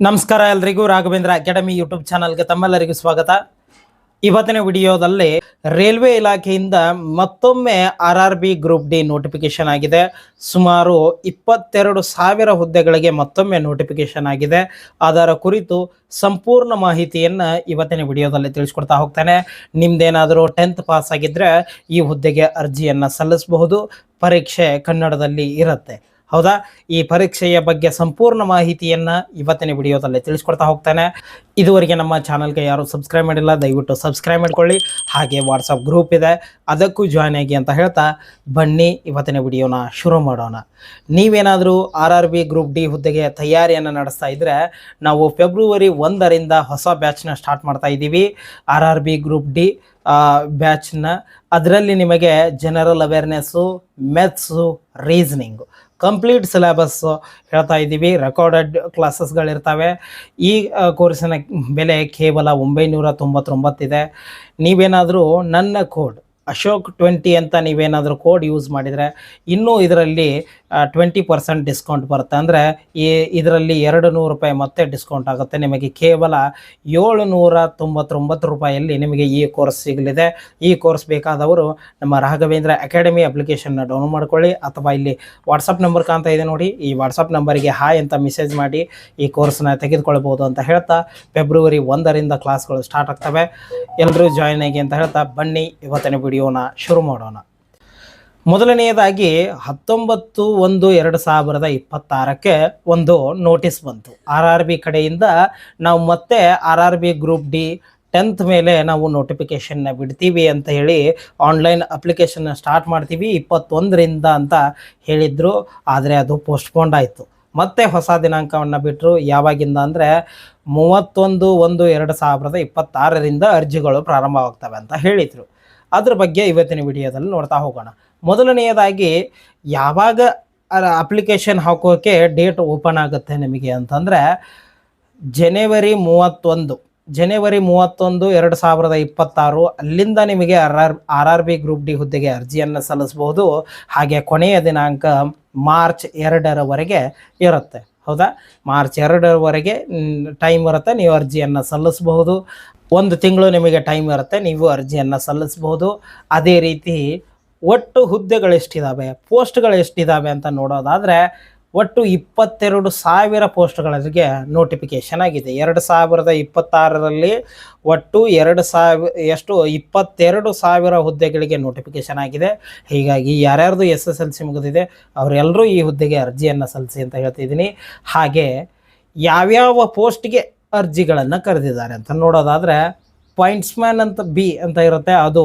ನಮಸ್ಕಾರ ಎಲ್ರಿಗೂ Raghavendra academy YouTube ಚಾನಲ್ಗೆ ತಮ್ಮೆಲ್ಲರಿಗೂ ಸ್ವಾಗತ. ಇವತ್ತಿನ ವಿಡಿಯೋದಲ್ಲಿ ರೈಲ್ವೆ ಇಲಾಖೆಯಿಂದ ಮತ್ತೊಮ್ಮೆ RRB ಗ್ರೂಪ್ ಡಿ ನೋಟಿಫಿಕೇಶನ್ ಆಗಿದೆ. ಸುಮಾರು 22,000 ಹುದ್ದೆಗಳಿಗೆ ಮತ್ತೊಮ್ಮೆ ನೋಟಿಫಿಕೇಶನ್ ಆಗಿದೆ. ಅದರ ಕುರಿತು ಸಂಪೂರ್ಣ ಮಾಹಿತಿಯನ್ನು ಇವತ್ತಿನ ವಿಡಿಯೋದಲ್ಲಿ ತಿಳಿಸ್ಕೊಡ್ತಾ ಹೋಗ್ತಾನೆ. ನಿಮ್ದೇನಾದರೂ 10th ಪಾಸ್ ಆಗಿದ್ರೆ ಈ ಹುದ್ದೆಗೆ ಅರ್ಜಿಯನ್ನು ಸಲ್ಲಿಸಬಹುದು. ಪರೀಕ್ಷೆ ಕನ್ನಡದಲ್ಲಿ ಇರುತ್ತೆ. ಹೌದಾ, ಈ ಪರೀಕ್ಷೆಯ ಬಗ್ಗೆ ಸಂಪೂರ್ಣ ಮಾಹಿತಿಯನ್ನು ಇವತ್ತಿನ ವಿಡಿಯೋದಲ್ಲಿ ತಿಳಿಸ್ಕೊಡ್ತಾ ಹೋಗ್ತಾನೆ. ಇದುವರೆಗೆ ನಮ್ಮ ಚಾನಲ್ಗೆ ಯಾರು ಸಬ್ಸ್ಕ್ರೈಬ್ ಮಾಡಿಲ್ಲ, ದಯವಿಟ್ಟು ಸಬ್ಸ್ಕ್ರೈಬ್ ಮಾಡ್ಕೊಳ್ಳಿ. ಹಾಗೆ ವಾಟ್ಸಪ್ ಗ್ರೂಪ್ ಇದೆ, ಅದಕ್ಕೂ ಜಾಯ್ನ್ ಆಗಿ ಅಂತ ಹೇಳ್ತಾ ಬನ್ನಿ ಇವತ್ತಿನ ವಿಡಿಯೋನ ಶುರು ಮಾಡೋಣ. ನೀವೇನಾದರೂ RRB ಗ್ರೂಪ್ ಡಿ ಹುದ್ದೆಗೆ ತಯಾರಿಯನ್ನು ನಡೆಸ್ತಾ ಇದ್ದರೆ ನಾವು ಫೆಬ್ರವರಿ 1ರಿಂದ ಹೊಸ ಬ್ಯಾಚ್ನ ಸ್ಟಾರ್ಟ್ ಮಾಡ್ತಾ ಇದ್ದೀವಿ. RRB ಗ್ರೂಪ್ ಡಿ ಬ್ಯಾಚ್ನ ಅದರಲ್ಲಿ ನಿಮಗೆ general awareness, maths, reasoning complete syllabus ಹೇಳ್ತಾ ಇದ್ದೀವಿ. ರೆಕಾರ್ಡೆಡ್ ಕ್ಲಾಸಸ್ಗಳಿರ್ತವೆ. ಈ ಕೋರ್ಸಿನ ಬೆಲೆ ಕೇವಲ 999 ಇದೆ. ನೀವೇನಾದರೂ ನನ್ನ ಕೋಡ್ ಅಶೋಕ್ 20 ಅಂತ ನೀವೇನಾದರೂ ಕೋಡ್ ಯೂಸ್ ಮಾಡಿದರೆ ಇನ್ನೂ ಇದರಲ್ಲಿ 20% ಡಿಸ್ಕೌಂಟ್ ಬರುತ್ತೆ. ಅಂದರೆ ಇದರಲ್ಲಿ 200 ರೂಪಾಯಿ ಮತ್ತೆ ಡಿಸ್ಕೌಂಟ್ ಆಗುತ್ತೆ. ನಿಮಗೆ ಕೇವಲ 799 ರೂಪಾಯಲ್ಲಿ ನಿಮಗೆ ಈ ಕೋರ್ಸ್ ಸಿಗಲಿದೆ. ಈ ಕೋರ್ಸ್ ಬೇಕಾದವರು ನಮ್ಮ ರಾಘವೇಂದ್ರ ಅಕಾಡೆಮಿ ಅಪ್ಲಿಕೇಶನ್ನ ಡೌನ್ಲೋಡ್ ಮಾಡ್ಕೊಳ್ಳಿ, ಅಥವಾ ಇಲ್ಲಿ ವಾಟ್ಸಪ್ ನಂಬರ್ ಕಾಣ್ತಾ ಇದೆ ನೋಡಿ, ಈ ವಾಟ್ಸಪ್ ನಂಬರಿಗೆ ಹಾಯ್ ಅಂತ ಮೆಸೇಜ್ ಮಾಡಿ ಈ ಕೋರ್ಸ್ನ ತೆಗೆದುಕೊಳ್ಬೋದು ಅಂತ ಹೇಳ್ತಾ ಫೆಬ್ರವರಿ 1ರಿಂದ ಕ್ಲಾಸ್ಗಳು ಸ್ಟಾರ್ಟ್ ಆಗ್ತವೆ. ಎಲ್ಲರೂ ಜಾಯ್ನ್ ಆಗಿ ಅಂತ ಹೇಳ್ತಾ ಬನ್ನಿ ಇವತ್ತಿನ ವಿಡಿಯೋನ ಶುರು ಮಾಡೋಣ. ಮೊದಲನೆಯದಾಗಿ 19/1/2026 ಒಂದು ನೋಟಿಸ್ ಬಂತು RRB ಕಡೆಯಿಂದ. ನಾವು ಮತ್ತೆ RRB ಗ್ರೂಪ್ ಡಿ 10th ಮೇಲೆ ನಾವು ನೋಟಿಫಿಕೇಶನ್ನ ಬಿಡ್ತೀವಿ ಅಂತ ಹೇಳಿ ಆನ್ಲೈನ್ ಅಪ್ಲಿಕೇಶನ್ನ ಸ್ಟಾರ್ಟ್ ಮಾಡ್ತೀವಿ 21ರಿಂದ ಅಂತ ಹೇಳಿದ್ರು. ಆದರೆ ಅದು ಪೋಸ್ಟ್ಪೋಂಡ್ ಆಯಿತು. ಮತ್ತೆ ಹೊಸ ದಿನಾಂಕವನ್ನು ಬಿಟ್ಟರು. ಯಾವಾಗಿಂದ ಅಂದರೆ 31/1/2026ರಿಂದ ಅರ್ಜಿಗಳು ಪ್ರಾರಂಭವಾಗ್ತವೆ ಅಂತ ಹೇಳಿದರು. ಅದ್ರ ಬಗ್ಗೆ ಇವತ್ತಿನ ವಿಡಿಯೋದಲ್ಲಿ ನೋಡ್ತಾ ಹೋಗೋಣ. ಮೊದಲನೆಯದಾಗಿ ಯಾವಾಗ ಅಪ್ಲಿಕೇಶನ್ ಹಾಕೋಕ್ಕೆ ಡೇಟ್ ಓಪನ್ ಆಗುತ್ತೆ ನಿಮಗೆ ಅಂತಂದರೆ ಜನವರಿ 31, 2026. ಅಲ್ಲಿಂದ ನಿಮಗೆ RRB ಗ್ರೂಪ್ ಡಿ ಹುದ್ದೆಗೆ ಅರ್ಜಿಯನ್ನು ಸಲ್ಲಿಸಬಹುದು. ಹಾಗೆ ಕೊನೆಯ ದಿನಾಂಕ ಮಾರ್ಚ್ 2ರವರೆಗೆ ಇರುತ್ತೆ. ಹೌದಾ, ಮಾರ್ಚ್ 2ರವರೆಗೆ ಟೈಮ್ ಇರುತ್ತೆ. ನೀವು ಅರ್ಜಿಯನ್ನು ಸಲ್ಲಿಸಬಹುದು. 1 ತಿಂಗಳು ನಿಮಗೆ ಟೈಮ್ ಇರುತ್ತೆ, ನೀವು ಅರ್ಜಿಯನ್ನು ಸಲ್ಲಿಸಬಹುದು. ಅದೇ ರೀತಿ ಒಟ್ಟು ಹುದ್ದೆಗಳೆಷ್ಟಿದ್ದಾವೆ, ಪೋಸ್ಟ್ಗಳು ಎಷ್ಟಿದ್ದಾವೆ ಅಂತ ನೋಡೋದಾದರೆ ಒಟ್ಟು 22,000 ಪೋಸ್ಟ್ಗಳಿಗೆ ನೋಟಿಫಿಕೇಷನ್ ಆಗಿದೆ. 2026ರಲ್ಲಿ ಒಟ್ಟು 22,000 ಹುದ್ದೆಗಳಿಗೆ ನೋಟಿಫಿಕೇಷನ್ ಆಗಿದೆ. ಹೀಗಾಗಿ ಯಾರ್ಯಾರ್ದು SSLC ಮುಗಿದಿದೆ ಅವರೆಲ್ಲರೂ ಈ ಹುದ್ದೆಗೆ ಅರ್ಜಿಯನ್ನು ಸಲ್ಲಿಸಿ ಅಂತ ಹೇಳ್ತಿದ್ದೀನಿ. ಹಾಗೆ ಯಾವ್ಯಾವ ಪೋಸ್ಟ್ಗೆ ಅರ್ಜಿಗಳನ್ನು ಕರೆದಿದ್ದಾರೆ ಅಂತ ನೋಡೋದಾದರೆ ಪಾಯಿಂಟ್ಸ್ಮ್ಯಾನ್ ಅಂತ ಬಿ ಅಂತ ಇರುತ್ತೆ, ಅದು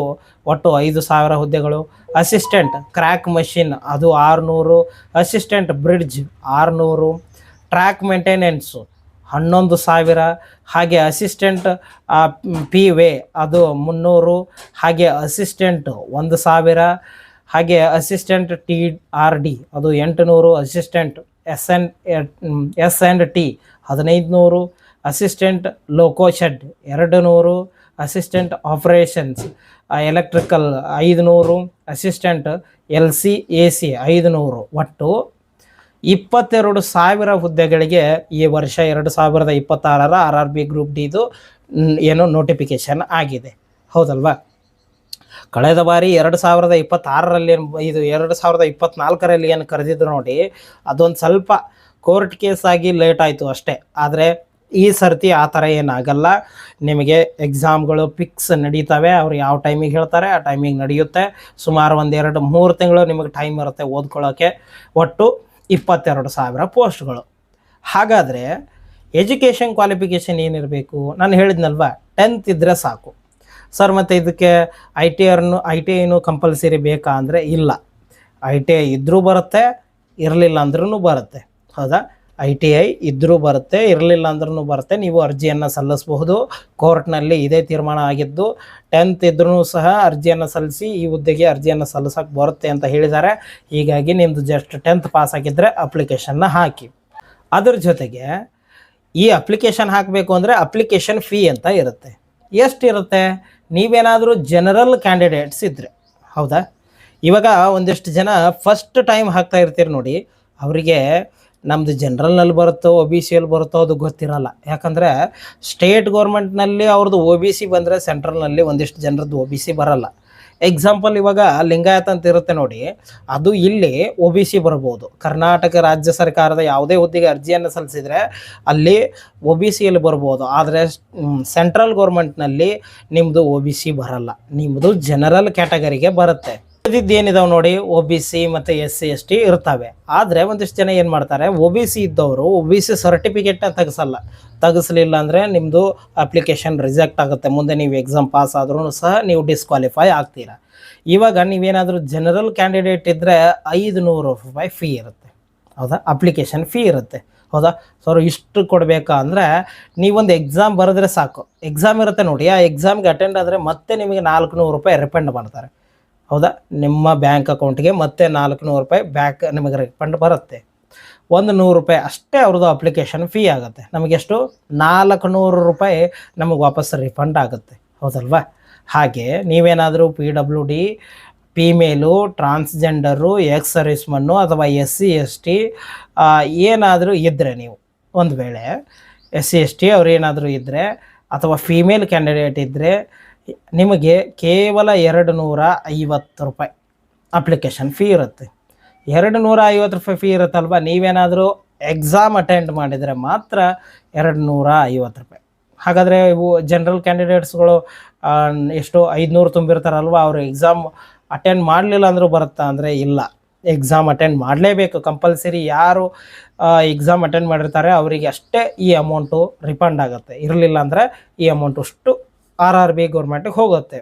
ಒಟ್ಟು 5,000 ಹುದ್ದೆಗಳು. ಅಸಿಸ್ಟೆಂಟ್ ಕ್ರ್ಯಾಕ್ ಮಷಿನ್ ಅದು 600, ಅಸಿಸ್ಟೆಂಟ್ ಬ್ರಿಡ್ಜ್ 600, ಟ್ರ್ಯಾಕ್ ಮೇಂಟೆನೆನ್ಸು 11,000, ಹಾಗೆ ಅಸಿಸ್ಟೆಂಟ್ ಪಿ ವೇ ಅದು 300, ಹಾಗೆ ಅಸಿಸ್ಟೆಂಟ್ 1,000, ಹಾಗೆ ಅಸಿಸ್ಟೆಂಟ್ TRD ಅದು 800, assistant S&T 1,500, assistant loco shed 200, assistant operations electrical 500, assistant LCAC 500. ಒಟ್ಟು 22,000 ಹುದ್ದೆಗಳಿಗೆ ಈ ವರ್ಷ 2026 RRB ಗ್ರೂಪ್ ಡಿದು ಏನೋ ನೋಟಿಫಿಕೇಷನ್ ಆಗಿದೆ. ಹೌದಲ್ವಾ? ಕಳೆದ ಬಾರಿ 2026ರಲ್ಲಿ ಇದು 2024ರಲ್ಲಿ ಏನು ಕರೆದಿದ್ರು ನೋಡಿ, ಅದೊಂದು ಸ್ವಲ್ಪ ಕೋರ್ಟ್ ಕೇಸ್ ಆಗಿ ಲೇಟ್ ಆಯಿತು ಅಷ್ಟೇ. ಆದರೆ ಈ ಸರ್ತಿ ಆ ಥರ ಏನಾಗಲ್ಲ. ನಿಮಗೆ ಎಕ್ಸಾಮ್ಗಳು ಫಿಕ್ಸ್ ನಡೀತವೆ. ಅವ್ರು ಯಾವ ಟೈಮಿಗೆ ಹೇಳ್ತಾರೆ ಆ ಟೈಮಿಗೆ ನಡೆಯುತ್ತೆ. ಸುಮಾರು 1-2-3 ತಿಂಗಳು ನಿಮಗೆ ಟೈಮ್ ಇರುತ್ತೆ ಓದ್ಕೊಳ್ಳೋಕ್ಕೆ. ಒಟ್ಟು 22,000 ಪೋಸ್ಟ್ಗಳು. ಹಾಗಾದರೆ ಎಜುಕೇಷನ್ ಕ್ವಾಲಿಫಿಕೇಷನ್ ಏನಿರಬೇಕು? ನಾನು ಹೇಳಿದ್ನಲ್ವ, 10th ಇದ್ದರೆ ಸಾಕು ಸರ್. ಮತ್ತು ಇದಕ್ಕೆ ITI ಕಂಪಲ್ಸರಿ ಬೇಕಾ ಅಂದರೆ ಇಲ್ಲ. ITI ಇದ್ದರೂ ಬರುತ್ತೆ, ಇರಲಿಲ್ಲ ಅಂದ್ರೂ ಬರುತ್ತೆ. ಹೌದಾ, ITI ಇದ್ದರೂ ಬರುತ್ತೆ, ಇರಲಿಲ್ಲ ಅಂದ್ರೂ ಬರುತ್ತೆ. ನೀವು ಅರ್ಜಿಯನ್ನು ಸಲ್ಲಿಸಬಹುದು. ಕೋರ್ಟ್ನಲ್ಲಿ ಇದೇ ತೀರ್ಮಾನ ಆಗಿದ್ದು 10th ಇದ್ರೂ ಸಹ ಅರ್ಜಿಯನ್ನು ಸಲ್ಲಿಸಿ ಈ ಹುದ್ದೆಗೆ ಅರ್ಜಿಯನ್ನು ಸಲ್ಲಿಸೋಕ್ಕೆ ಬರುತ್ತೆ ಅಂತ ಹೇಳಿದ್ದಾರೆ. ಹೀಗಾಗಿ ನಿಮ್ಮದು ಜಸ್ಟ್ 10th ಪಾಸ್ ಆಗಿದ್ದರೆ ಅಪ್ಲಿಕೇಶನ್ನ ಹಾಕಿ. ಅದ್ರ ಜೊತೆಗೆ ಈ ಅಪ್ಲಿಕೇಶನ್ ಹಾಕಬೇಕು ಅಂದರೆ ಅಪ್ಲಿಕೇಶನ್ ಫೀ ಅಂತ ಇರುತ್ತೆ. ಎಷ್ಟಿರುತ್ತೆ? ನೀವೇನಾದರೂ ಜನರಲ್ ಕ್ಯಾಂಡಿಡೇಟ್ಸ್ ಇದ್ದರೆ, ಹೌದಾ, ಇವಾಗ ಒಂದಿಷ್ಟು ಜನ ಫಸ್ಟ್ ಟೈಮ್ ಹಾಕ್ತಾ ಇರ್ತೀರಿ ನೋಡಿ, ಅವರಿಗೆ ನಮ್ಮದು ಜನರಲ್ನಲ್ಲಿ ಬರುತ್ತೋ ಒ ಬಿ ಸಿಯಲ್ಲಿ ಬರುತ್ತೋ ಅದು ಗೊತ್ತಿರಲ್ಲ. ಯಾಕಂದರೆ ಸ್ಟೇಟ್ ಗೌರ್ಮೆಂಟ್ನಲ್ಲಿ ಅವ್ರದ್ದು ಒ ಬಿ ಸಿ ಬಂದರೆ ಸೆಂಟ್ರಲ್ನಲ್ಲಿ ಒಂದಿಷ್ಟು ಜನರದ್ದು ಒ ಬಿ ಸಿ ಬರಲ್ಲ. ಎಕ್ಸಾಂಪಲ್ ಇವಾಗ ಲಿಂಗಾಯತ ಅಂತ ಇರುತ್ತೆ ನೋಡಿ, ಅದು ಇಲ್ಲಿ ಒ ಬಿ ಸಿ ಬರ್ಬೋದು. ಕರ್ನಾಟಕ ರಾಜ್ಯ ಸರ್ಕಾರದ ಯಾವುದೇ ಹುದ್ದೆಗೆ ಅರ್ಜಿಯನ್ನು ಸಲ್ಲಿಸಿದರೆ ಅಲ್ಲಿ ಒ ಬಿ ಸಿಯಲ್ಲಿ ಬರ್ಬೋದು. ಆದರೆ ಸೆಂಟ್ರಲ್ ಗೌರ್ಮೆಂಟ್ನಲ್ಲಿ ನಿಮ್ಮದು ಒ ಬಿ ಸಿ ಬರಲ್ಲ, ನಿಮ್ಮದು ಜನರಲ್ ಕ್ಯಾಟಗರಿಗೆ ಬರುತ್ತೆ. ಏನಿದಾವೆ ನೋಡಿ, ಒ ಬಿ ಸಿ ಮತ್ತು ಎಸ್ ಸಿ ಎಸ್ ಟಿ ಇರ್ತವೆ. ಆದರೆ ಒಂದಿಷ್ಟು ಜನ ಏನು ಮಾಡ್ತಾರೆ, ಒ ಬಿ ಸಿ ಇದ್ದವರು ಒ ಬಿ ಸಿ ಸರ್ಟಿಫಿಕೇಟ್ನ ತೆಗಿಸಲಿಲ್ಲ ಅಂದರೆ ನಿಮ್ಮದು ಅಪ್ಲಿಕೇಶನ್ ರಿಜೆಕ್ಟ್ ಆಗುತ್ತೆ. ಮುಂದೆ ನೀವು ಎಕ್ಸಾಮ್ ಪಾಸ್ ಆದ್ರೂ ಸಹ ನೀವು ಡಿಸ್ಕ್ವಾಲಿಫೈ ಆಗ್ತೀರಾ. ಇವಾಗ ನೀವೇನಾದರೂ ಜನರಲ್ ಕ್ಯಾಂಡಿಡೇಟ್ ಇದ್ದರೆ 500 ರೂಪಾಯಿ ಫೀ ಇರುತ್ತೆ, ಹೌದಾ, ಅಪ್ಲಿಕೇಶನ್ ಫೀ ಇರುತ್ತೆ, ಹೌದಾ. ಸರ್ ಇಷ್ಟು ಕೊಡಬೇಕಾ ಅಂದರೆ ನೀವೊಂದು ಎಕ್ಸಾಮ್ ಬರೆದ್ರೆ ಸಾಕು. ಎಕ್ಸಾಮ್ ಇರುತ್ತೆ ನೋಡಿ, ಆ ಎಕ್ಸಾಮ್ಗೆ ಅಟೆಂಡ್ ಆದರೆ ಮತ್ತೆ ನಿಮಗೆ 400 ರೂಪಾಯಿ ರಿಫಂಡ್ ಮಾಡ್ತಾರೆ, ಹೌದಾ. ನಿಮ್ಮ ಬ್ಯಾಂಕ್ ಅಕೌಂಟ್ಗೆ ಮತ್ತೆ 400 ರೂಪಾಯಿ ಬ್ಯಾಕ್ ನಿಮಗೆ ರಿಫಂಡ್ ಬರುತ್ತೆ. 100 ರೂಪಾಯಿ ಅಷ್ಟೇ ಅವ್ರದ್ದು ಅಪ್ಲಿಕೇಶನ್ ಫೀ ಆಗುತ್ತೆ. ನಮಗೆಷ್ಟು 400 ರೂಪಾಯಿ ನಮಗೆ ವಾಪಸ್ ರಿಫಂಡ್ ಆಗುತ್ತೆ, ಹೌದಲ್ವಾ. ಹಾಗೆ ನೀವೇನಾದರೂ PWD, ಫೀಮೇಲು, ಟ್ರಾನ್ಸ್ಜೆಂಡರು, ಎಕ್ಸ್ ಸರ್ವಿಸ್ಮನ್ನು ಅಥವಾ ಎಸ್ ಸಿ ಎಸ್ ಟಿ ಏನಾದರೂ ಇದ್ದರೆ, ನೀವು ಒಂದು ವೇಳೆ ಎಸ್ ಸಿ ಎಸ್ ಟಿ ಅವ್ರು ಏನಾದರೂ ಇದ್ದರೆ ಅಥವಾ ಫೀಮೇಲ್ ಕ್ಯಾಂಡಿಡೇಟ್ ಇದ್ದರೆ ನಿಮಗೆ ಕೇವಲ 250 ರೂಪಾಯಿ ಅಪ್ಲಿಕೇಶನ್ ಫೀ ಇರುತ್ತೆ. 250 ರೂಪಾಯಿ ಫೀ ಇರುತ್ತಲ್ವ. ನೀವೇನಾದರೂ ಎಕ್ಸಾಮ್ ಅಟೆಂಡ್ ಮಾಡಿದರೆ ಮಾತ್ರ 250 ರೂಪಾಯಿ. ಹಾಗಾದರೆ ಇವು ಜನರಲ್ ಕ್ಯಾಂಡಿಡೇಟ್ಸ್ಗಳು ಎಷ್ಟು 500 ತುಂಬಿರ್ತಾರಲ್ವ, ಅವರು ಎಕ್ಸಾಮ್ ಅಟೆಂಡ್ ಮಾಡಲಿಲ್ಲ ಅಂದರೂ ಬರುತ್ತಾ ಅಂದರೆ ಇಲ್ಲ, ಎಕ್ಸಾಮ್ ಅಟೆಂಡ್ ಮಾಡಲೇಬೇಕು ಕಂಪಲ್ಸರಿ. ಯಾರು ಎಕ್ಸಾಮ್ ಅಟೆಂಡ್ ಮಾಡಿರ್ತಾರೆ ಅವರಿಗೆ ಅಷ್ಟೇ ಈ ಅಮೌಂಟು ರಿಫಂಡ್ ಆಗುತ್ತೆ. ಇರಲಿಲ್ಲ ಅಂದರೆ ಈ ಅಮೌಂಟು ಅಷ್ಟು RRB ಗೌರ್ಮೆಂಟಿಗೆ ಹೋಗುತ್ತೆ.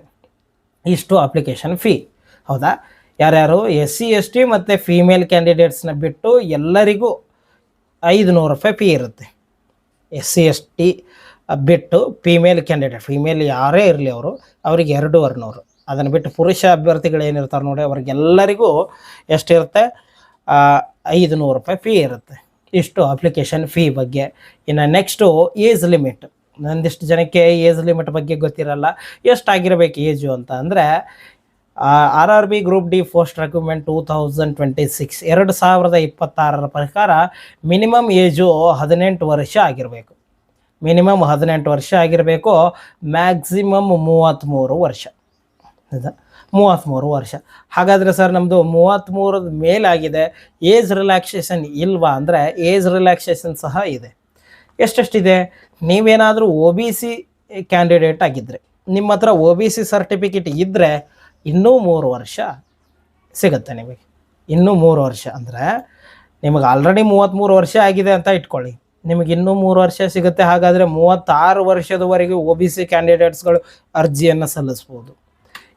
ಇಷ್ಟು ಅಪ್ಲಿಕೇಶನ್ ಫೀ, ಹೌದಾ. ಯಾರ್ಯಾರು ಎಸ್ ಸಿ ಎಸ್ ಟಿ ಮತ್ತು ಫೀಮೇಲ್ ಕ್ಯಾಂಡಿಡೇಟ್ಸ್ನ ಬಿಟ್ಟು ಎಲ್ಲರಿಗೂ 500 ರೂಪಾಯಿ ಫೀ ಇರುತ್ತೆ. ಎಸ್ ಸಿ ಎಸ್ ಟಿ ಬಿಟ್ಟು ಫೀಮೇಲ್ ಕ್ಯಾಂಡಿಡೇಟ್, ಫೀಮೇಲ್ ಯಾರೇ ಇರಲಿ ಅವರಿಗೆ 2,200. ಅದನ್ನು ಬಿಟ್ಟು ಪುರುಷ ಅಭ್ಯರ್ಥಿಗಳು ಏನಿರ್ತಾರೆ ನೋಡಿ, ಅವ್ರಿಗೆಲ್ಲರಿಗೂ ಎಷ್ಟಿರುತ್ತೆ, 500 ರೂಪಾಯಿ ಫೀ ಇರುತ್ತೆ. ಇಷ್ಟು ಅಪ್ಲಿಕೇಶನ್ ಫೀ ಬಗ್ಗೆ. ಇನ್ನು ನೆಕ್ಸ್ಟು ಏಜ್ ಲಿಮಿಟ್. ಒಂದಿಷ್ಟು ಜನಕ್ಕೆ ಏಜ್ ಲಿಮಿಟ್ ಬಗ್ಗೆ ಗೊತ್ತಿರಲ್ಲ, ಎಷ್ಟಾಗಿರಬೇಕು ಏಜು ಅಂತ ಅಂದರೆ RRB group D post recruitment 2026 2026 ಪ್ರಕಾರ ಮಿನಿಮಮ್ ಏಜು 18 ವರ್ಷ ಆಗಿರಬೇಕು. ಮಿನಿಮಮ್ 18 ವರ್ಷ ಆಗಿರಬೇಕು, ಮ್ಯಾಕ್ಸಿಮಮ್ 33 ವರ್ಷ. ಹೌದಾ, 33 ವರ್ಷ. ಹಾಗಾದರೆ ಸರ್ ನಮ್ಮದು 33 ಮೇಲಾಗಿದೆ, ಏಜ್ ರಿಲ್ಯಾಕ್ಸೇಷನ್ ಇಲ್ವಾ ಅಂದರೆ ಏಜ್ ರಿಲ್ಯಾಕ್ಸೇಷನ್ ಸಹ ಇದೆ. ಎಷ್ಟೆಷ್ಟಿದೆ, ನೀವೇನಾದರೂ ಒ ಬಿ ಸಿ ಕ್ಯಾಂಡಿಡೇಟ್ ಆಗಿದ್ದರೆ, ನಿಮ್ಮ ಹತ್ರ ಒ ಬಿ ಸಿ ಸರ್ಟಿಫಿಕೇಟ್ ಇದ್ದರೆ ಇನ್ನೂ 3 ವರ್ಷ ಸಿಗುತ್ತೆ ನಿಮಗೆ. ಇನ್ನೂ 3 ವರ್ಷ ಅಂದರೆ ನಿಮಗೆ ಆಲ್ರೆಡಿ 33 ವರ್ಷ ಆಗಿದೆ ಅಂತ ಇಟ್ಕೊಳ್ಳಿ, ನಿಮಗೆ ಇನ್ನೂ 3 ವರ್ಷ ಸಿಗುತ್ತೆ. ಹಾಗಾದರೆ 36 ವರ್ಷದವರೆಗೂ ಒ ಬಿ ಸಿ ಕ್ಯಾಂಡಿಡೇಟ್ಸ್ಗಳು ಅರ್ಜಿಯನ್ನು ಸಲ್ಲಿಸ್ಬೋದು.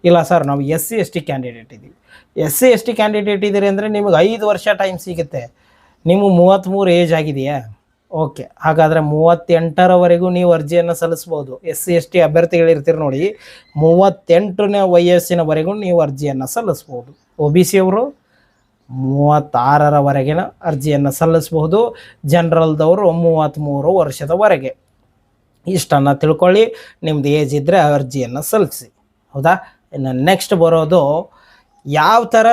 ಇಲ್ಲ ಸರ್ ನಾವು S C S T candidate ಇದ್ದೀವಿ, S C S T candidate ಇದ್ದೀರಿ ಅಂದರೆ ನಿಮಗೆ 5 ವರ್ಷ ಟೈಮ್ ಸಿಗುತ್ತೆ. ನೀವು 33 ಏಜ್ ಆಗಿದೆಯಾ, ಓಕೆ, ಹಾಗಾದರೆ 38ರವರೆಗೂ ನೀವು ಅರ್ಜಿಯನ್ನು ಸಲ್ಲಿಸ್ಬೋದು. ಎಸ್ ಸಿ ಎಸ್ ಟಿ ಅಭ್ಯರ್ಥಿಗಳಿರ್ತೀರಿ ನೋಡಿ, 38ನೇ ವಯಸ್ಸಿನವರೆಗೂ ನೀವು ಅರ್ಜಿಯನ್ನು ಸಲ್ಲಿಸ್ಬೋದು. ಒ ಬಿ ಸಿ ಅವರು 36ರವರೆಗಿನ ಅರ್ಜಿಯನ್ನು ಸಲ್ಲಿಸ್ಬೋದು. ಜನರಲ್ದವರು 33 ವರ್ಷದವರೆಗೆ. ಇಷ್ಟನ್ನು ತಿಳ್ಕೊಳ್ಳಿ, ನಿಮ್ಮದು ಏಜ್ ಇದ್ದರೆ ಅರ್ಜಿಯನ್ನು ಸಲ್ಲಿಸಿ, ಹೌದಾ. ಇನ್ನು ನೆಕ್ಸ್ಟ್ ಬರೋದು ಯಾವ ಥರ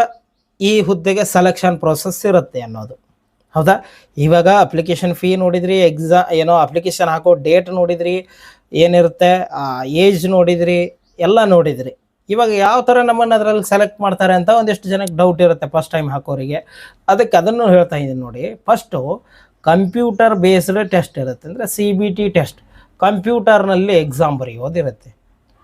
ಈ ಹುದ್ದೆಗೆ ಸೆಲೆಕ್ಷನ್ ಪ್ರೋಸೆಸ್ ಇರುತ್ತೆ ಅನ್ನೋದು, ಹೌದಾ. ಇವಾಗ ಅಪ್ಲಿಕೇಶನ್ ಫೀ ನೋಡಿದ್ರಿ, ಅಪ್ಲಿಕೇಶನ್ ಹಾಕೋ ಡೇಟ್ ನೋಡಿದ್ರಿ, ಏನಿರುತ್ತೆ ಏಜ್ ನೋಡಿದ್ರಿ, ಎಲ್ಲ ನೋಡಿದ್ರಿ. ಇವಾಗ ಯಾವ ಥರ ನಮ್ಮನ್ನು ಅದರಲ್ಲಿ ಸೆಲೆಕ್ಟ್ ಮಾಡ್ತಾರೆ ಅಂತ ಒಂದಿಷ್ಟು ಜನಕ್ಕೆ ಡೌಟ್ ಇರುತ್ತೆ ಫಸ್ಟ್ ಟೈಮ್ ಹಾಕೋರಿಗೆ. ಅದಕ್ಕೆ ಅದನ್ನು ಹೇಳ್ತಾ ಇದ್ದೀನಿ ನೋಡಿ. ಫಸ್ಟು ಕಂಪ್ಯೂಟರ್ ಬೇಸ್ಡ್ ಟೆಸ್ಟ್ ಇರುತ್ತೆ, ಅಂದರೆ CBT ಟೆಸ್ಟ್. ಕಂಪ್ಯೂಟರ್ನಲ್ಲಿ ಎಕ್ಸಾಮ್ ಬರೆಯೋದಿರುತ್ತೆ.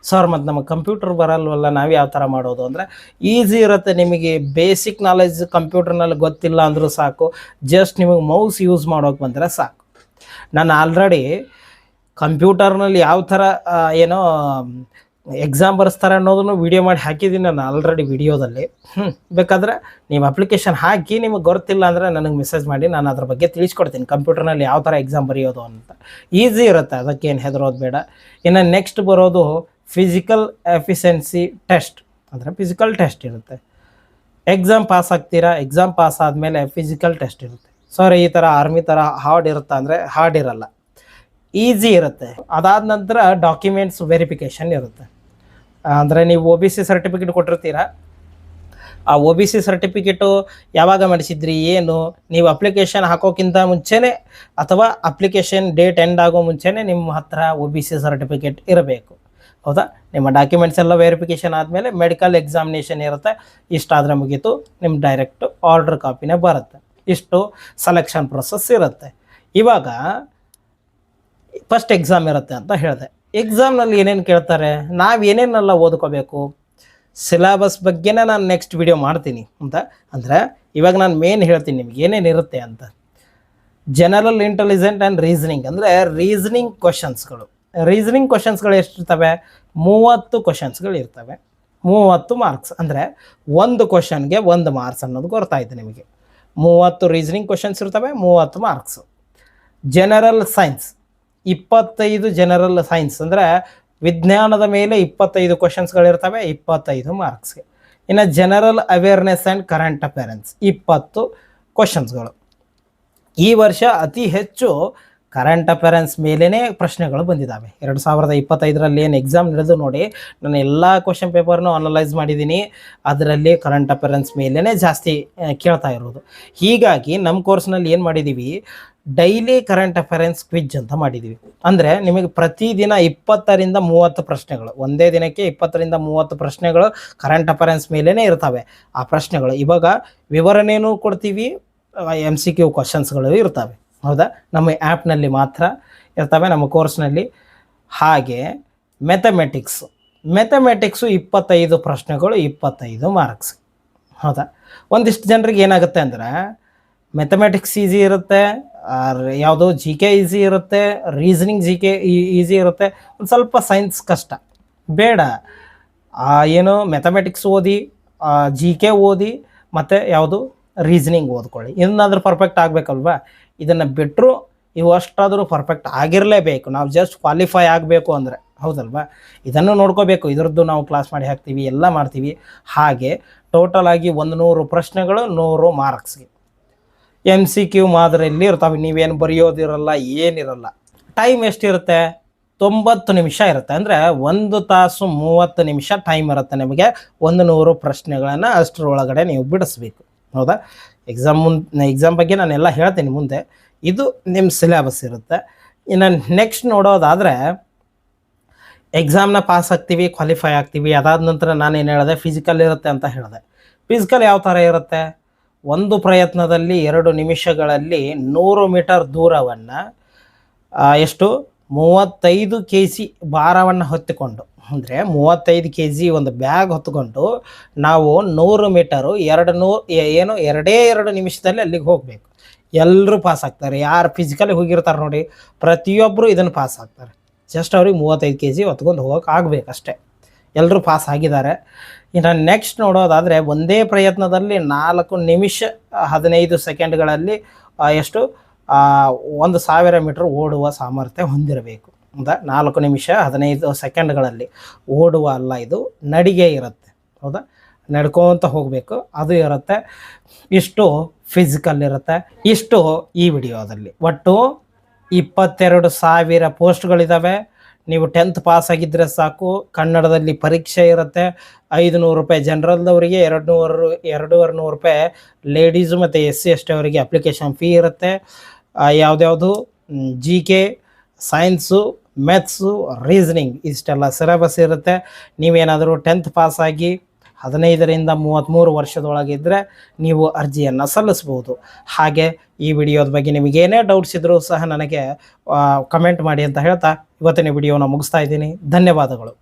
ಸರ್ ಮತ್ತು ನಮಗೆ ಕಂಪ್ಯೂಟರ್ ಬರಲ್ವಲ್ಲ, ನಾವು ಯಾವ ಥರ ಮಾಡೋದು ಅಂದರೆ ಈಸಿ ಇರುತ್ತೆ. ನಿಮಗೆ ಬೇಸಿಕ್ ನಾಲೆಜ್ ಕಂಪ್ಯೂಟರ್ನಲ್ಲಿ ಗೊತ್ತಿಲ್ಲ ಅಂದರೂ ಸಾಕು, ಜಸ್ಟ್ ನಿಮಗೆ ಮೌಸ್ ಯೂಸ್ ಮಾಡೋಕೆ ಬಂದರೆ ಸಾಕು. ನಾನು ಆಲ್ರೆಡಿ ಕಂಪ್ಯೂಟರ್ನಲ್ಲಿ ಯಾವ ಥರ ಎಕ್ಸಾಮ್ ಬರೆಸ್ತಾರೆ ಅನ್ನೋದನ್ನು ವಿಡಿಯೋ ಮಾಡಿ ಹಾಕಿದ್ದೀನಿ ನಾನು ಆಲ್ರೆಡಿ ವಿಡಿಯೋದಲ್ಲಿ. ಬೇಕಾದರೆ ನೀವು ಅಪ್ಲಿಕೇಶನ್ ಹಾಕಿ, ನಿಮಗೆ ಗೊತ್ತಿಲ್ಲ ಅಂದರೆ ನನಗೆ ಮೆಸೇಜ್ ಮಾಡಿ, ನಾನು ಅದ್ರ ಬಗ್ಗೆ ತಿಳಿಸ್ಕೊಡ್ತೀನಿ ಕಂಪ್ಯೂಟರ್ನಲ್ಲಿ ಯಾವ ಥರ ಎಕ್ಸಾಮ್ ಬರೆಯೋದು ಅಂತ. ಈಸಿ ಇರುತ್ತೆ, ಅದಕ್ಕೇನು ಹೆದರೋದು ಬೇಡ. ಇನ್ನು ನೆಕ್ಸ್ಟ್ ಬರೋದು ಫಿಸಿಕಲ್ ಎಫಿಷಿಯನ್ಸಿ ಟೆಸ್ಟ್, ಅಂದರೆ ಫಿಸಿಕಲ್ ಟೆಸ್ಟ್ ಇರುತ್ತೆ. ಎಕ್ಸಾಮ್ ಪಾಸ್ ಆಗ್ತೀರಾ, ಎಕ್ಸಾಮ್ ಪಾಸ್ ಆದಮೇಲೆ ಫಿಸಿಕಲ್ ಟೆಸ್ಟ್ ಇರುತ್ತೆ. ಸರ್ ಈ ಥರ ಆರ್ಮಿ ಥರ ಹಾರ್ಡ್ ಇರುತ್ತಾ ಅಂದರೆ ಹಾರ್ಡ್ ಇರಲ್ಲ, ಈಸಿ ಇರುತ್ತೆ. ಅದಾದ ನಂತರ ಡಾಕ್ಯುಮೆಂಟ್ಸ್ ವೆರಿಫಿಕೇಷನ್ ಇರುತ್ತೆ. ಅಂದರೆ ನೀವು OBC ಸರ್ಟಿಫಿಕೇಟ್ ಕೊಟ್ಟಿರ್ತೀರ, ಆ OBC ಸರ್ಟಿಫಿಕೇಟು ಯಾವಾಗ ಮಾಡಿಸಿದ್ರಿ, ಏನು ನೀವು ಅಪ್ಲಿಕೇಶನ್ ಹಾಕೋಕ್ಕಿಂತ ಮುಂಚೆನೇ ಅಥವಾ ಅಪ್ಲಿಕೇಶನ್ ಡೇಟ್ ಎಂಡ್ ಆಗೋ ಮುಂಚೆನೇ ನಿಮ್ಮ ಹತ್ರ OBC ಸರ್ಟಿಫಿಕೇಟ್ ಇರಬೇಕು. ಹೌದಾ? ನಿಮ್ಮ ಡಾಕ್ಯುಮೆಂಟ್ಸ್ ಎಲ್ಲ ವೆರಿಫಿಕೇಷನ್ ಆದಮೇಲೆ ಮೆಡಿಕಲ್ ಎಕ್ಸಾಮಿನೇಷನ್ ಇರುತ್ತೆ. ಇಷ್ಟಾದರೆ ಮುಗೀತು, ನಿಮ್ಮ ಡೈರೆಕ್ಟ್ ಆರ್ಡ್ರ್ ಕಾಪಿನೇ ಬರುತ್ತೆ. ಇಷ್ಟು ಸೆಲೆಕ್ಷನ್ ಪ್ರೊಸೆಸ್ ಇರುತ್ತೆ. ಇವಾಗ ಫಸ್ಟ್ ಎಕ್ಸಾಮ್ ಇರುತ್ತೆ ಅಂತ ಹೇಳಿದೆ. ಎಕ್ಸಾಮ್ನಲ್ಲಿ ಏನೇನು ಕೇಳ್ತಾರೆ, ನಾವು ಏನೇನೆಲ್ಲ ಓದ್ಕೋಬೇಕು, ಸಿಲೆಬಸ್ ಬಗ್ಗೆನೇ ನಾನು ನೆಕ್ಸ್ಟ್ ವಿಡಿಯೋ ಮಾಡ್ತೀನಿ ಅಂತ. ಅಂದರೆ ಇವಾಗ ನಾನು ಮೇನ್ ಹೇಳ್ತೀನಿ ನಿಮ್ಗೆ ಏನೇನಿರುತ್ತೆ ಅಂತ. ಜನರಲ್ ಇಂಟೆಲಿಜೆಂಟ್ ಆ್ಯಂಡ್ ರೀಸನಿಂಗ್ ಅಂದರೆ ರೀಸನಿಂಗ್ ಕ್ವಶನ್ಸ್ಗಳು. ರೀಸನಿಂಗ್ ಕ್ವಶನ್ಸ್ಗಳು ಎಷ್ಟಿರ್ತವೆ? 30 ಕ್ವಶನ್ಸ್ಗಳು ಇರ್ತವೆ. 30 ಮಾರ್ಕ್ಸ್. ಅಂದರೆ ಒಂದು ಕ್ವಶನ್ಗೆ 1 ಮಾರ್ಕ್ಸ್ ಅನ್ನೋದು ಗೊತ್ತಾಯಿತು ನಿಮಗೆ. 30 ರೀಸನಿಂಗ್ ಕ್ವಶನ್ಸ್ ಇರ್ತವೆ, 30 marks. General science 25 general science ಅಂದರೆ ವಿಜ್ಞಾನದ ಮೇಲೆ 25 ಕ್ವಶನ್ಸ್ಗಳಿರ್ತವೆ, 25 ಮಾರ್ಕ್ಸ್ಗೆ. ಇನ್ನು ಜನರಲ್ ಅವೇರ್ನೆಸ್ ಆ್ಯಂಡ್ ಕರೆಂಟ್ ಅಫೇರೆನ್ಸ್ 20 ಕ್ವಶನ್ಸ್ಗಳು. ಈ ವರ್ಷ ಅತಿ ಹೆಚ್ಚು ಕರೆಂಟ್ ಅಫೇರೆನ್ಸ್ ಮೇಲೇ ಪ್ರಶ್ನೆಗಳು ಬಂದಿದ್ದಾವೆ. 2025ರಲ್ಲಿ ಏನು ಎಕ್ಸಾಮ್ ನಡೆದು ನೋಡಿ, ನಾನು ಎಲ್ಲ ಕ್ವಶನ್ ಪೇಪರ್ನು ಅನಲೈಸ್ ಮಾಡಿದ್ದೀನಿ. ಅದರಲ್ಲಿ ಕರೆಂಟ್ ಅಫೇರೆನ್ಸ್ ಮೇಲೇ ಜಾಸ್ತಿ ಕೇಳ್ತಾ ಇರೋದು. ಹೀಗಾಗಿ ನಮ್ಮ ಕೋರ್ಸ್ನಲ್ಲಿ ಏನು ಮಾಡಿದ್ದೀವಿ, ಡೈಲಿ ಕರೆಂಟ್ ಅಫೇರೆನ್ಸ್ ಕ್ವಿಜ್ ಅಂತ ಮಾಡಿದ್ದೀವಿ. ಅಂದರೆ ನಿಮಗೆ ಪ್ರತಿದಿನ 20ರಿಂದ 30 ಪ್ರಶ್ನೆಗಳು, ಒಂದೇ ದಿನಕ್ಕೆ 20ರಿಂದ 30 ಪ್ರಶ್ನೆಗಳು ಕರೆಂಟ್ ಅಫೇರೆನ್ಸ್ ಮೇಲೇ ಇರ್ತವೆ. ಆ ಪ್ರಶ್ನೆಗಳು ಇವಾಗ ವಿವರಣೆಯೂ ಕೊಡ್ತೀವಿ, MCQ ಕ್ವಶನ್ಸ್ಗಳು ಇರ್ತವೆ. ಹೌದಾ? ನಮ್ಮ ಆ್ಯಪ್ನಲ್ಲಿ ಮಾತ್ರ ಇರ್ತವೆ, ನಮ್ಮ ಕೋರ್ಸ್ನಲ್ಲಿ. ಹಾಗೆ ಮೆಥಮೆಟಿಕ್ಸು 25 ಪ್ರಶ್ನೆಗಳು, 25 ಮಾರ್ಕ್ಸ್. ಹೌದಾ? ಒಂದಿಷ್ಟು ಜನರಿಗೆ ಏನಾಗುತ್ತೆ ಅಂದರೆ ಮೆಥಮೆಟಿಕ್ಸ್ ಈಸಿ ಇರುತ್ತೆ, ಯಾವುದೋ GK ಈಸಿ ಇರುತ್ತೆ, ರೀಸನಿಂಗ್ GK ಈಸಿ ಇರುತ್ತೆ, ಒಂದು ಸ್ವಲ್ಪ ಸೈನ್ಸ್ ಕಷ್ಟ. ಬೇಡ, ಏನು ಮೆಥಮೆಟಿಕ್ಸ್ ಓದಿ, GK ಓದಿ, ಮತ್ತು ಯಾವುದು ರೀಸನಿಂಗ್ ಓದ್ಕೊಳ್ಳಿ. ಇದನ್ನಾದ್ರೂ ಪರ್ಫೆಕ್ಟ್ ಆಗಬೇಕಲ್ವಾ? ಇದನ್ನು ಬಿಟ್ಟರು ಇವು ಅಷ್ಟಾದರೂ ಪರ್ಫೆಕ್ಟ್ ಆಗಿರಲೇಬೇಕು. ನಾವು ಜಸ್ಟ್ ಕ್ವಾಲಿಫೈ ಆಗಬೇಕು ಅಂದರೆ, ಹೌದಲ್ವಾ? ಇದನ್ನು ನೋಡ್ಕೋಬೇಕು. ಇದರದ್ದು ನಾವು ಕ್ಲಾಸ್ ಮಾಡಿ ಹಾಕ್ತೀವಿ, ಎಲ್ಲ ಮಾಡ್ತೀವಿ. ಹಾಗೆ ಟೋಟಲ್ ಆಗಿ 100 ಪ್ರಶ್ನೆಗಳು, 100 ಮಾರ್ಕ್ಸ್ಗೆ. MCQ ಮಾದರಿಯಲ್ಲಿ ಇರ್ತಾವೆ. ನೀವೇನು ಬರೆಯೋದಿರಲ್ಲ, ಏನಿರಲ್ಲ. ಟೈಮ್ ಎಷ್ಟಿರುತ್ತೆ? 90 ನಿಮಿಷ ಇರುತ್ತೆ. ಅಂದರೆ 1 ತಾಸು 30 ನಿಮಿಷ ಟೈಮ್ ಇರುತ್ತೆ ನಿಮಗೆ. 100 ಪ್ರಶ್ನೆಗಳನ್ನು ಅಷ್ಟರೊಳಗಡೆ ನೀವು ಬಿಡಿಸ್ಬೇಕು. ಹೌದಾ? ಎಕ್ಸಾಮ್ ಬಗ್ಗೆ ನಾನೆಲ್ಲ ಹೇಳ್ತೀನಿ ಮುಂದೆ. ಇದು ನಿಮ್ಮ ಸಿಲೆಬಸ್ ಇರುತ್ತೆ. ಇನ್ನು ನೆಕ್ಸ್ಟ್ ನೋಡೋದಾದರೆ ಎಕ್ಸಾಮ್ನ ಪಾಸ್ ಆಗ್ತೀವಿ, ಕ್ವಾಲಿಫೈ ಆಗ್ತೀವಿ. ಅದಾದ ನಂತರ ನಾನೇನು ಹೇಳಿದೆ, ಫಿಸಿಕಲ್ ಇರುತ್ತೆ ಅಂತ ಹೇಳಿದೆ. ಫಿಸಿಕಲ್ ಯಾವ ಥರ ಇರುತ್ತೆ? ಒಂದು ಪ್ರಯತ್ನದಲ್ಲಿ 2 ನಿಮಿಷಗಳಲ್ಲಿ 100 ಮೀಟರ್ ದೂರವನ್ನು ಎಷ್ಟು 35 kg ಭಾರವನ್ನು ಹೊತ್ತುಕೊಂಡು, ಅಂದರೆ 35 kg ಒಂದು ಬ್ಯಾಗ್ ಹೊತ್ಕೊಂಡು ನಾವು 100 ಮೀಟರು 2 ನಿಮಿಷದಲ್ಲಿ ಅಲ್ಲಿಗೆ ಹೋಗಬೇಕು. ಎಲ್ಲರೂ ಪಾಸ್ ಆಗ್ತಾರೆ. ಯಾರು ಫಿಸಿಕಲಿ ಹೋಗಿರ್ತಾರೆ ನೋಡಿ, ಪ್ರತಿಯೊಬ್ಬರು ಇದನ್ನು ಪಾಸ್ ಆಗ್ತಾರೆ. ಜಸ್ಟ್ ಅವ್ರಿಗೆ 35 kg ಹೊತ್ಕೊಂಡು ಹೋಗೋಕೆ ಆಗಬೇಕಷ್ಟೇ. ಎಲ್ಲರೂ ಪಾಸ್ ಆಗಿದ್ದಾರೆ. ಇನ್ನು ನೆಕ್ಸ್ಟ್ ನೋಡೋದಾದರೆ ಒಂದೇ ಪ್ರಯತ್ನದಲ್ಲಿ 4 ನಿಮಿಷ 15 ಸೆಕೆಂಡ್ಗಳಲ್ಲಿ ಎಷ್ಟು 1000 ಮೀಟರ್ ಓಡುವ ಸಾಮರ್ಥ್ಯ ಹೊಂದಿರಬೇಕು. ಹೌದಾ? 4 ನಿಮಿಷ 15 ಸೆಕೆಂಡ್ಗಳಲ್ಲಿ ಓಡುವ ಅಲ್ಲ, ಇದು ನಡಿಗೆ ಇರುತ್ತೆ. ಹೌದಾ? ನಡ್ಕೊತ ಹೋಗಬೇಕು, ಅದು ಇರುತ್ತೆ. ಇಷ್ಟು ಫಿಸಿಕಲ್ ಇರುತ್ತೆ. ಇಷ್ಟು ಈ ವಿಡಿಯೋದಲ್ಲಿ. ಒಟ್ಟು 22,000 ಪೋಸ್ಟ್ಗಳಿದ್ದಾವೆ. ನೀವು 10th ಪಾಸ್ ಆಗಿದ್ದರೆ ಸಾಕು. ಕನ್ನಡದಲ್ಲಿ ಪರೀಕ್ಷೆ ಇರುತ್ತೆ. 500 ರೂಪಾಯಿ ಜನರಲ್ದವರಿಗೆ, 2,200 ರೂಪಾಯಿ ಲೇಡೀಸು ಮತ್ತು SC ST ಅವರಿಗೆ ಅಪ್ಲಿಕೇಶನ್ ಫೀ ಇರುತ್ತೆ. ಯಾವುದ್ಯಾವುದು GK, ಸೈನ್ಸು, ಮ್ಯಾಥ್ಸು, ರೀಸನಿಂಗ್ ಇಷ್ಟೆಲ್ಲ ಸಿಲೆಬಸ್ ಇರುತ್ತೆ. ನೀವೇನಾದರೂ 10th ಪಾಸಾಗಿ 15ರಿಂದ 33 ವರ್ಷದೊಳಗಿದ್ದರೆ ನೀವು ಅರ್ಜಿಯನ್ನು ಸಲ್ಲಿಸ್ಬೋದು. ಹಾಗೆ ಈ ವಿಡಿಯೋದ ಬಗ್ಗೆ ನಿಮಗೇನೇ ಡೌಟ್ಸ್ ಇದ್ದರೂ ಸಹ ನನಗೆ ಕಮೆಂಟ್ ಮಾಡಿ ಅಂತ ಹೇಳ್ತಾ ಇವತ್ತಿನ ವಿಡಿಯೋನ ಮುಗಿಸ್ತಾ ಇದ್ದೀನಿ. ಧನ್ಯವಾದಗಳು.